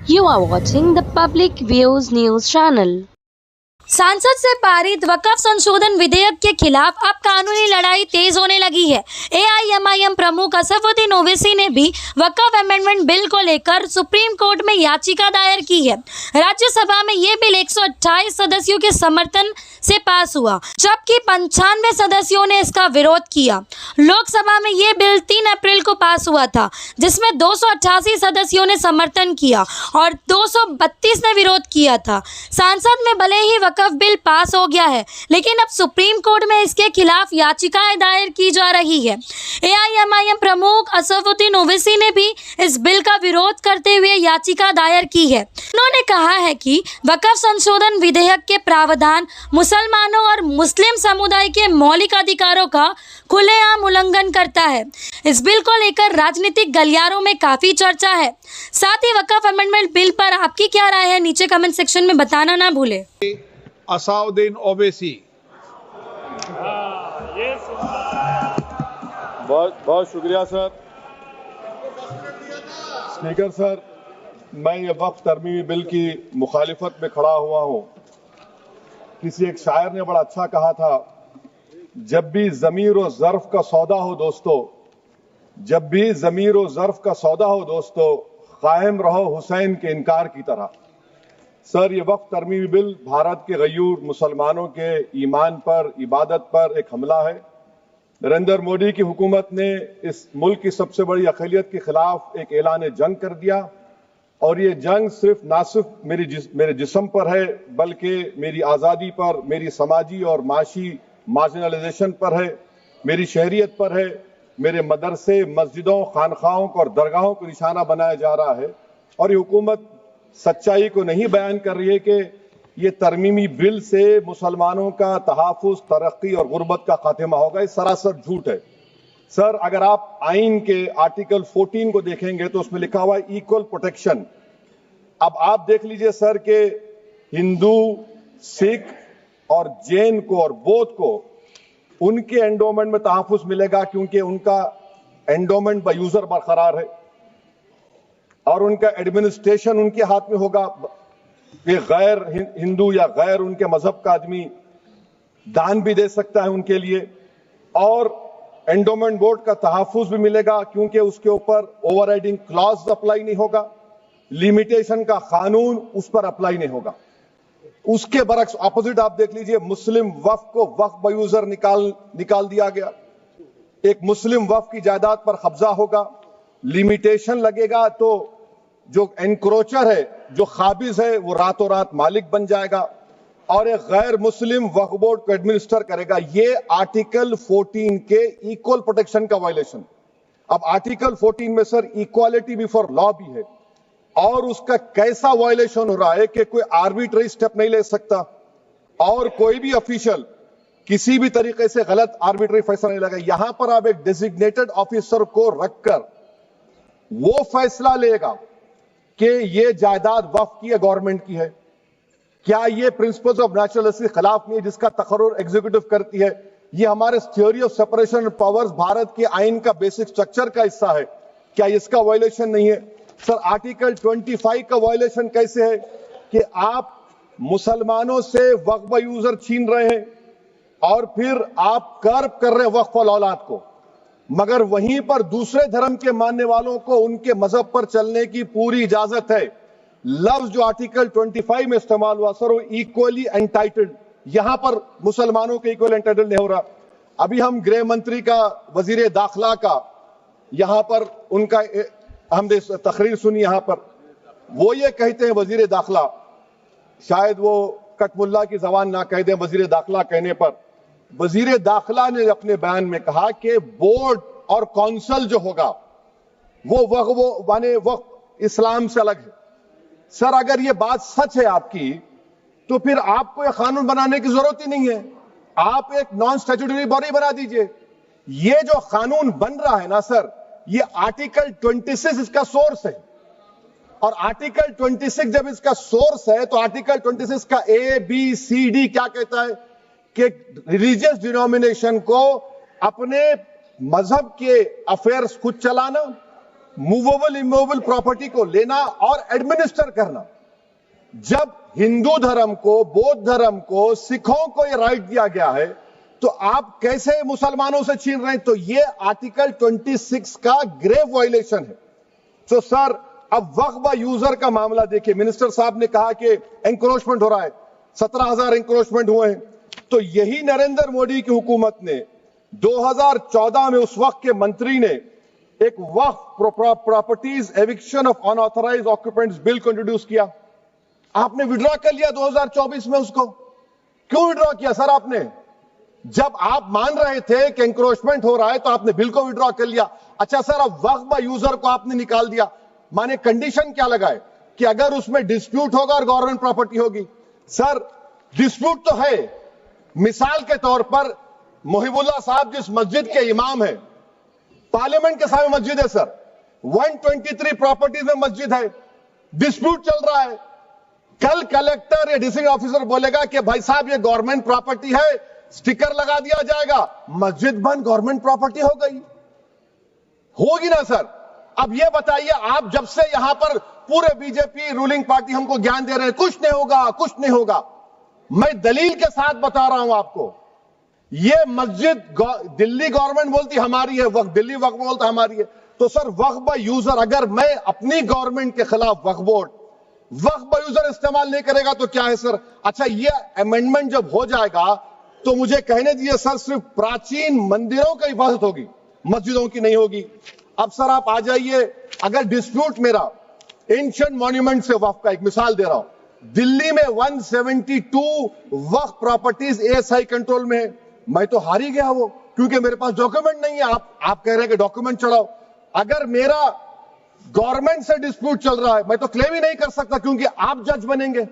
You are watching the Public Views News channel. सांसद से पारित वक्फ संशोधन विधेयक के खिलाफ अब कानूनी लड़ाई तेज होने लगी है। एआईएमआईएम प्रमुख असफुद्दीन ओवैसी ने भी वक्फ अमेंडमेंट बिल को लेकर सुप्रीम कोर्ट में याचिका दायर की है। राज्यसभा में ये बिल 128 सदस्यों के समर्थन से पास हुआ, जबकि 95 सदस्यों ने इसका विरोध किया। लोकसभा में ये बिल 3 अप्रैल को पास हुआ था, जिसमें 288 सदस्यों ने समर्थन किया और 232 ने विरोध किया था। संसद में भले ही वक्फ बिल पास हो गया है, लेकिन अब सुप्रीम कोर्ट में इसके खिलाफ याचिकाएं दायर की जा रही है। एआईएमआईएम प्रमुख असफुद्दीन ओवैसी ने भी इस बिल का विरोध करते हुए याचिका दायर की है। उन्होंने कहा है कि वक्फ संशोधन विधेयक के प्रावधान मुसलमानों और मुस्लिम समुदाय के मौलिक अधिकारों का खुलेआम उल्लंघन करता है। इस बिल को लेकर राजनीतिक गलियारों में काफी चर्चा है। साथ ही वक्फ अमेंडमेंट बिल पर आपकी क्या राय है, नीचे कमेंट सेक्शन में बताना ना भूले। असफुद्दीन ओवैसी। बहुत शुक्रिया सर। स्पीकर सर, मैं ये वक्फ तरमीमी बिल की मुखालिफत में खड़ा हुआ हूँ। किसी एक शायर ने बड़ा अच्छा कहा था, जब भी ज़मीर और ज़र्फ का सौदा हो दोस्तों, जब भी ज़मीर और ज़र्फ का सौदा हो दोस्तों, कायम रहो हुसैन के इनकार की तरह। सर, ये वक्फ तरमीमी बिल भारत के गयूर मुसलमानों के ईमान पर, इबादत पर एक हमला है। नरेंद्र मोदी की हुकूमत ने इस मुल्क की सबसे बड़ी अक़लियत के खिलाफ एक ऐलान जंग कर दिया, और ये जंग ना सिर्फ मेरे जिस्म पर है, बल्कि मेरी आज़ादी पर, मेरी समाजी और माशी मार्जिनलाइजेशन पर है, मेरी शहरियत पर है, मेरे मदरसे, मस्जिदों, खानखाहों और दरगाहों को निशाना बनाया जा रहा है। और ये हुकूमत सच्चाई को नहीं बयान कर रही है कि ये तरमीमी बिल से मुसलमानों का तहफ़्फ़ुज़, तरक्की और गुर्बत का खात्मा होगा। ये सरासर झूठ है। सर, अगर आप आइन के आर्टिकल 14 को देखेंगे तो उसमें लिखा हुआ है इक्वल प्रोटेक्शन। अब आप देख लीजिए सर कि हिंदू, सिख और जैन को और बौद्ध को उनके एंडोमेंट में तहफ़्फ़ुज़ मिलेगा, क्योंकि उनका एंडोमेंट बाय यूजर बरकरार है और उनका एडमिनिस्ट्रेशन उनके हाथ में होगा। कि गैर हिंदू या गैर उनके मजहब का आदमी दान भी दे सकता है उनके लिए, और एंडोमेंट बोर्ड का तहफ़्फ़ुज़ भी मिलेगा, क्योंकि उसके ऊपर ओवरराइडिंग क्लॉज अप्लाई नहीं होगा, लिमिटेशन का कानून उस पर अप्लाई नहीं होगा। उसके बरक्स ऑपोजिट आप देख लीजिए, मुस्लिम वक्फ को वक्फ बाय यूजर निकाल दिया गया। एक मुस्लिम वक्फ की जायदाद पर कब्जा होगा, लिमिटेशन लगेगा, तो जो एनक्रोचर है, जो खाबिज है, वो रातों रात मालिक बन जाएगा और एक गैर मुस्लिम वक्फ बोर्ड को एडमिनिस्टर करेगा। ये आर्टिकल 14 के इक्वल प्रोटेक्शन का वायलेशन। अब आर्टिकल 14 में सर इक्वालिटी बिफोर लॉ भी है, और उसका कैसा वायलेशन हो रहा है कि कोई आर्बिट्ररी स्टेप नहीं ले सकता, और कोई भी ऑफिशियल किसी भी तरीके से गलत आर्बिट्ररी फैसला नहीं लगा। यहां पर आप एक डेजिग्नेटेड ऑफिसर को रखकर वो फैसला लेगा कि ये जायदाद वक्फ की है, गवर्नमेंट की है। क्या ये प्रिंसिपल्स ऑफ नेचुरल के खिलाफ नहीं है, जिसका तकर्रुर एग्जीक्यूटिव करती है? ये हमारे theory of separation of powers, Bharat के आइन का बेसिक स्ट्रक्चर का हिस्सा है। क्या इसका वायलेशन नहीं है? सर, आर्टिकल 25 का वायलेशन कैसे है कि आप मुसलमानों से वक्फ बाय यूजर छीन रहे हैं और फिर आप कर्ब कर रहे हैं वक्फ वाल औलाद को, मगर वहीं पर दूसरे धर्म के मानने वालों को उनके मजहब पर चलने की पूरी इजाजत है। लफ्ज जो आर्टिकल 25 में इस्तेमाल हुआ सर, वो इक्वली एंटाइटल्ड, यहां पर मुसलमानों के इक्वल एंटाइटल्ड नहीं हो रहा। अभी हम गृह मंत्री का, वजीर दाखिला का यहां पर उनका हमने तकरीर सुनी, यहां पर वो ये कहते हैं, वजीर दाखिला, शायद वो कटमुल्ला की जबान ना कह दें, वजीर दाखिला कहने पर वजीर दाखिला ने अपने बयान में कहा कि बोर्ड और काउंसिल जो होगा वो वक्फ इस्लाम से अलग है। सर, अगर ये बात सच है आपकी, तो फिर आपको ये कानून बनाने की जरूरत ही नहीं है। आप एक नॉन स्टैट्यूटरी बॉडी बना दीजिए। ये जो कानून बन रहा है ना सर, ये आर्टिकल 26 इसका सोर्स है, और आर्टिकल 26 जब इसका सोर्स है तो आर्टिकल 26 का ABCD क्या कहता है कि रिलीजियस डिनोमिनेशन को अपने मजहब के अफेयर्स खुद चलाना, मूवेबल इमूवेबल प्रॉपर्टी को लेना और एडमिनिस्टर करना। जब हिंदू धर्म को, बौद्ध धर्म को, सिखों को ये राइट दिया गया है, तो आप कैसे मुसलमानों से छीन रहे हैं? तो ये आर्टिकल 26 का ग्रेव वायलेशन है। तो सर, अब वक्फ बा यूजर का मामला देखिए, मिनिस्टर साहब ने कहा कि एंक्रोचमेंट हो रहा है, 17,000 एंक्रोचमेंट हुए हैं। तो यही नरेंद्र मोदी की हुकूमत ने 2014 में उस वक्त के मंत्री ने एक वक्फ properties eviction of unauthorised occupants bill को इंट्रोड्यूस किया। आपने विड्रॉ कर लिया 2024 में उसको। क्यों विड्रॉ किया सर आपने? जब आप मान रहे थे कि एंक्रोचमेंट हो रहा है तो आपने बिल को विड्रॉ कर लिया। अच्छा सर, अब वक्फ बा यूजर को आपने निकाल दिया, माने कंडीशन क्या लगाए कि अगर उसमें डिस्प्यूट होगा और गवर्नमेंट प्रॉपर्टी होगी। सर, डिस्प्यूट तो है। मिसाल के तौर पर मोहिबुल्लाह साहब जिस मस्जिद के इमाम है, पार्लियामेंट के सामने मस्जिद है सर, 123 प्रॉपर्टीज में मस्जिद है, डिस्प्यूट चल रहा है। कल कलेक्टर या डिस्ट्रिक्ट ऑफिसर बोलेगा कि भाई साहब ये गवर्नमेंट प्रॉपर्टी है, स्टिकर लगा दिया जाएगा, मस्जिद बंद, गवर्नमेंट प्रॉपर्टी हो गई। होगी ना सर? अब ये बताइए, आप जब से यहां पर पूरे बीजेपी रूलिंग पार्टी हमको ज्ञान दे रहे हैं कुछ नहीं होगा, कुछ नहीं होगा, मैं दलील के साथ बता रहा हूं आपको। ये मस्जिद दिल्ली गवर्नमेंट बोलती हमारी है, वक्फ दिल्ली वक्फ बोलता हमारी है। तो सर, वक्फ बा यूजर, अगर मैं अपनी गवर्नमेंट के खिलाफ वक्फ बोर्ड वक्फ बा यूजर इस्तेमाल नहीं करेगा तो क्या है सर? अच्छा, ये अमेंडमेंट जब हो जाएगा तो मुझे कहने दीजिए सर, सिर्फ प्राचीन मंदिरों की हिफाजत होगी, मस्जिदों की नहीं होगी। अब सर आप आ जाइए, अगर डिस्प्यूट मेरा एंशिएंट मॉन्यूमेंट से वक्फ का, एक मिसाल दे रहा हूं, दिल्ली में 172 वक्फ प्रॉपर्टीज एएसआई कंट्रोल में है, मैं तो हार ही गया वो, क्योंकि मेरे पास डॉक्यूमेंट नहीं है। आप कह रहे हैं कि डॉक्यूमेंट चढ़ाओ। अगर मेरा गवर्नमेंट से डिस्प्यूट चल रहा है, मैं तो क्लेम ही नहीं कर सकता क्योंकि आप जज बनेंगे।